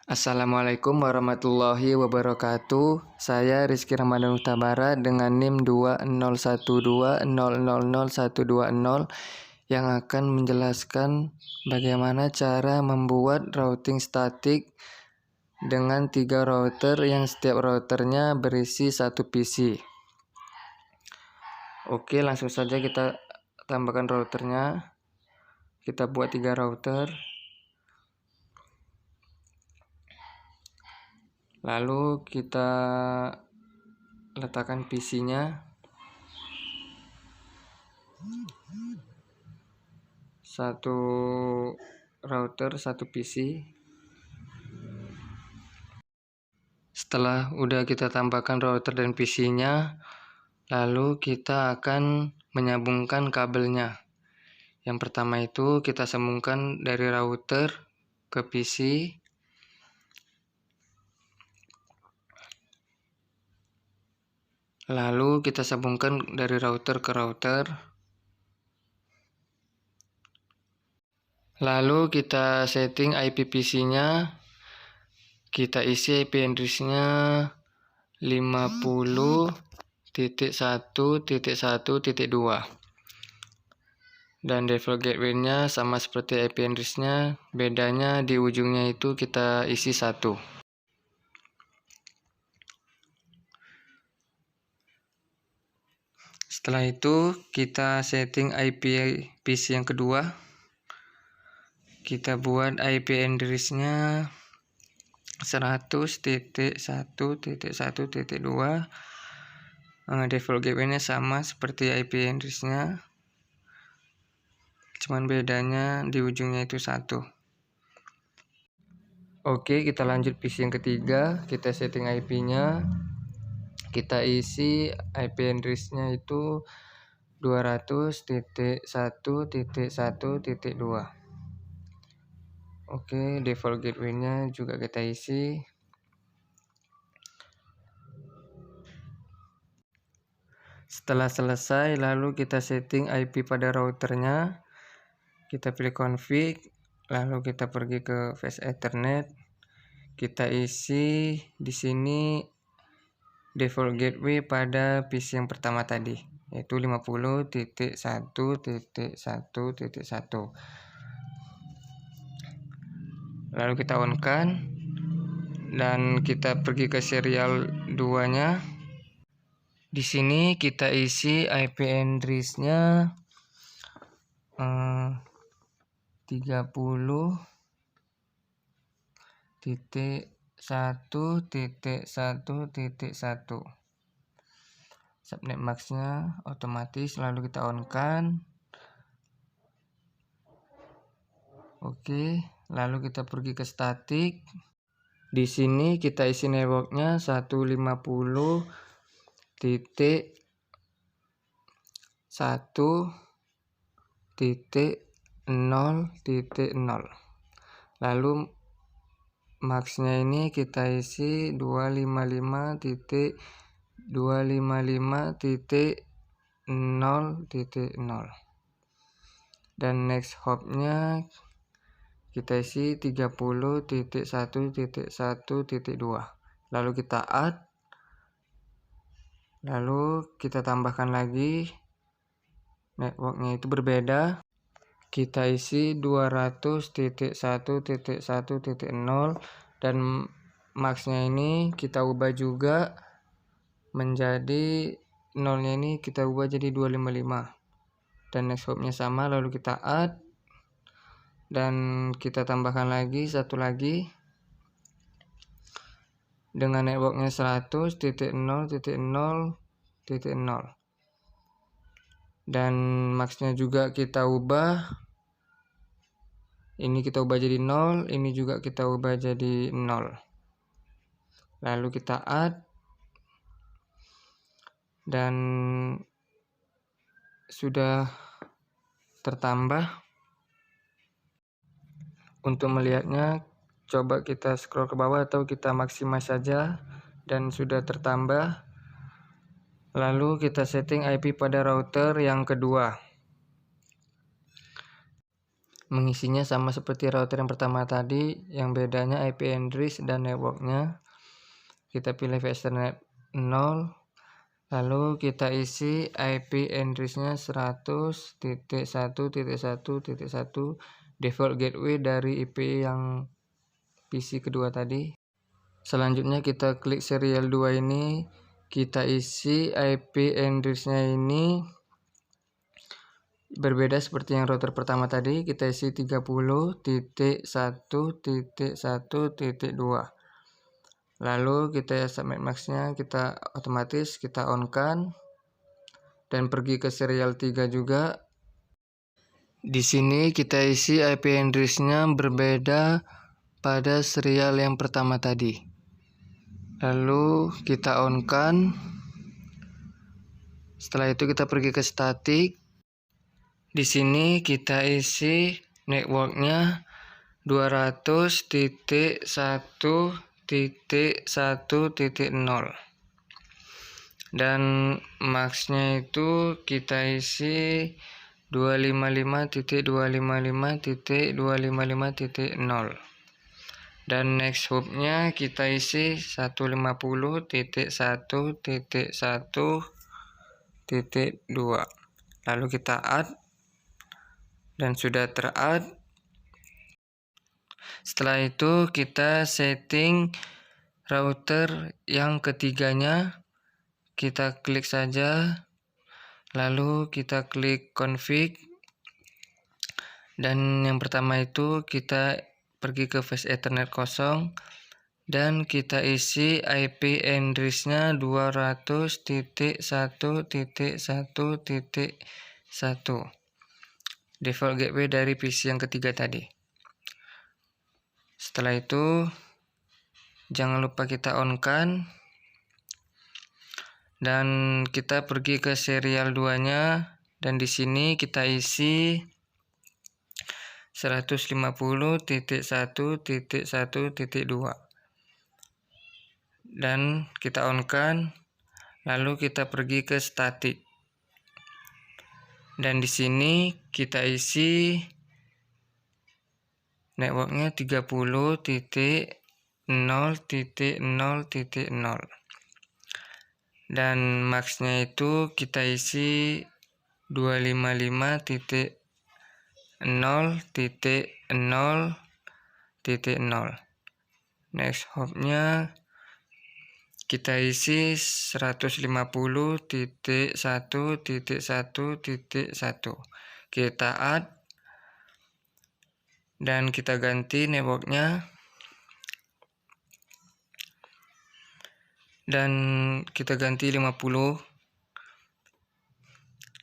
Assalamualaikum warahmatullahi wabarakatuh. Saya Rizky Ramadan Hutabara dengan NIM 2012000120 yang akan menjelaskan bagaimana cara membuat routing statik dengan 3 router yang setiap routernya berisi 1 PC. Oke, langsung saja kita tambahkan routernya. Kita buat 3 router. Lalu kita letakkan PC-nya. Satu router, satu PC. Setelah udah kita tambahkan router dan PC-nya, lalu kita akan menyambungkan kabelnya. Yang pertama itu kita sambungkan dari router ke PC. Lalu kita sambungkan dari router ke router. Lalu kita setting IP PC-nya. Kita isi IP address-nya 50.1.1.2. Dan default gateway-nya sama seperti IP address-nya, bedanya di ujungnya itu kita isi 1. Setelah itu kita setting IP PC yang kedua. Kita buat IP address-nya 100.1.1.2. Default gateway-nya sama seperti IP address-nya, cuman bedanya di ujungnya itu 1. Oke, kita lanjut PC yang ketiga. Kita setting IP-nya. Kita isi IP address-nya itu 200.1.1.2. Oke, default gateway-nya juga kita isi. Setelah selesai, lalu kita setting IP pada routernya. Kita pilih config, lalu kita pergi ke Fast Ethernet. Kita isi di sini default gateway pada PC yang pertama tadi, yaitu 50.1.1.1. Lalu kita on-kan dan kita pergi ke serial 2-nya. Di sini kita isi IP address-nya 30.1.1.1. Subnet max-nya otomatis, lalu kita on-kan. Oke, lalu kita pergi ke statik. Di sini kita isi networknya 150.1.0.0. Lalu max-nya ini kita isi 255.255.0.0. Dan next hop-nya kita isi 30.1.1.2. Lalu kita add. Lalu kita tambahkan lagi networknya itu berbeda. Kita isi 200.1.1.0 dan max-nya ini kita ubah juga menjadi nolnya ini kita ubah jadi 255. Dan next hop-nya sama, lalu kita add dan kita tambahkan lagi satu lagi dengan networknya 100.0.0.0 dan max-nya juga kita ubah, ini kita ubah jadi 0, ini juga kita ubah jadi 0. Lalu kita add dan sudah tertambah. Untuk melihatnya, coba kita scroll ke bawah atau kita maximize saja dan sudah tertambah. Lalu kita setting IP pada router yang kedua. Mengisinya sama seperti router yang pertama tadi, yang bedanya IP address dan networknya. Kita pilih Ethernet 0, lalu kita isi IP address-nya 100.1.1.1 default gateway dari IP yang PC kedua tadi. Selanjutnya kita klik serial 2 ini, kita isi IP address-nya ini berbeda seperti yang router pertama tadi. Kita isi 30.1.1.2. Lalu kita submit max-nya, kita otomatis kita on-kan dan pergi ke serial 3 juga. Di sini kita isi IP address-nya berbeda pada serial yang pertama tadi. Lalu kita on-kan. Setelah itu kita pergi ke static. Di sini kita isi networknya 200.1.1.0 dan max-nya itu kita isi 255.255.255.0 dan next hop-nya kita isi 150.1.1.2. lalu kita add dan sudah ter-add. Setelah itu kita setting router yang ketiganya, kita klik saja, lalu kita klik config, dan yang pertama itu kita pergi ke face Ethernet kosong dan kita isi IP address-nya 200.1.1.1 default gateway dari PC yang ketiga tadi. Setelah itu jangan lupa kita on-kan dan kita pergi ke serial 2-nya dan di sini kita isi 150.1.1.2 dan kita on-kan, lalu kita pergi ke static dan di sini kita isi networknya 30.0.0.0 dan max-nya itu kita isi 255.0.0.0. next hop-nya kita isi 150.1.1.1. kita add dan kita ganti networknya dan kita ganti 50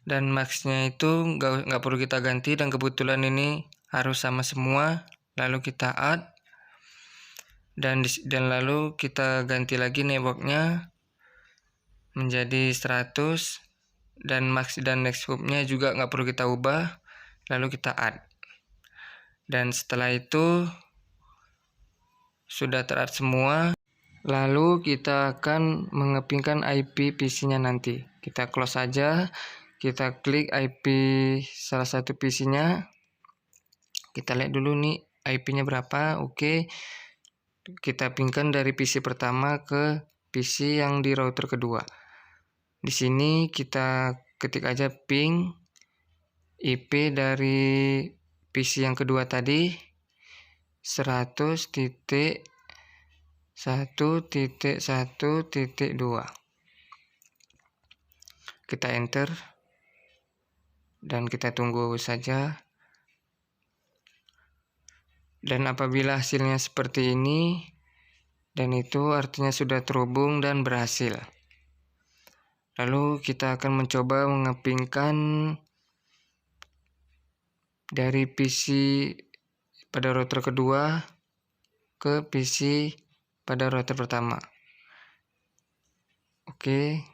dan maxnya itu nggak perlu kita ganti dan kebetulan ini harus sama semua. Lalu kita add dan lalu kita ganti lagi networknya menjadi 100 dan max dan next hop-nya juga nggak perlu kita ubah, lalu kita add. Dan setelah itu sudah ter-add semua, lalu kita akan mengepingkan IP PC-nya nanti. Kita close saja, kita klik IP salah satu PC-nya, kita lihat dulu nih IP-nya berapa. Oke, kita pingkan dari PC pertama ke PC yang di router kedua. Di sini kita ketik aja ping IP dari PC yang kedua tadi 100.1.1.2. Kita enter dan kita tunggu saja. Dan apabila hasilnya seperti ini, dan itu artinya sudah terhubung dan berhasil. Lalu kita akan mencoba mengepingkan dari PC pada router kedua ke PC pada router pertama. Oke,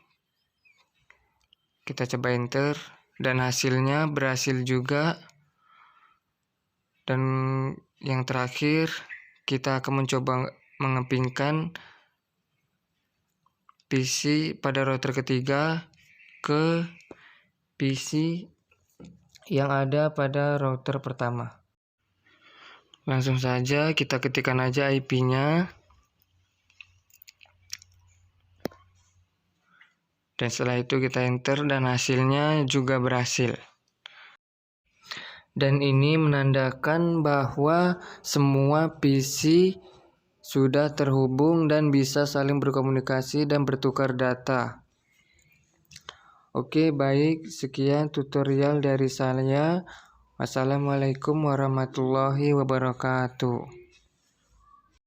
kita coba enter dan hasilnya berhasil juga. Dan yang terakhir kita akan mencoba mengepingkan PC pada router ketiga ke PC yang ada pada router pertama. Langsung saja kita ketikkan aja IP-nya. Dan setelah itu kita enter dan hasilnya juga berhasil. Dan ini menandakan bahwa semua PC sudah terhubung dan bisa saling berkomunikasi dan bertukar data. Oke, baik, sekian tutorial dari saya. Wassalamualaikum warahmatullahi wabarakatuh.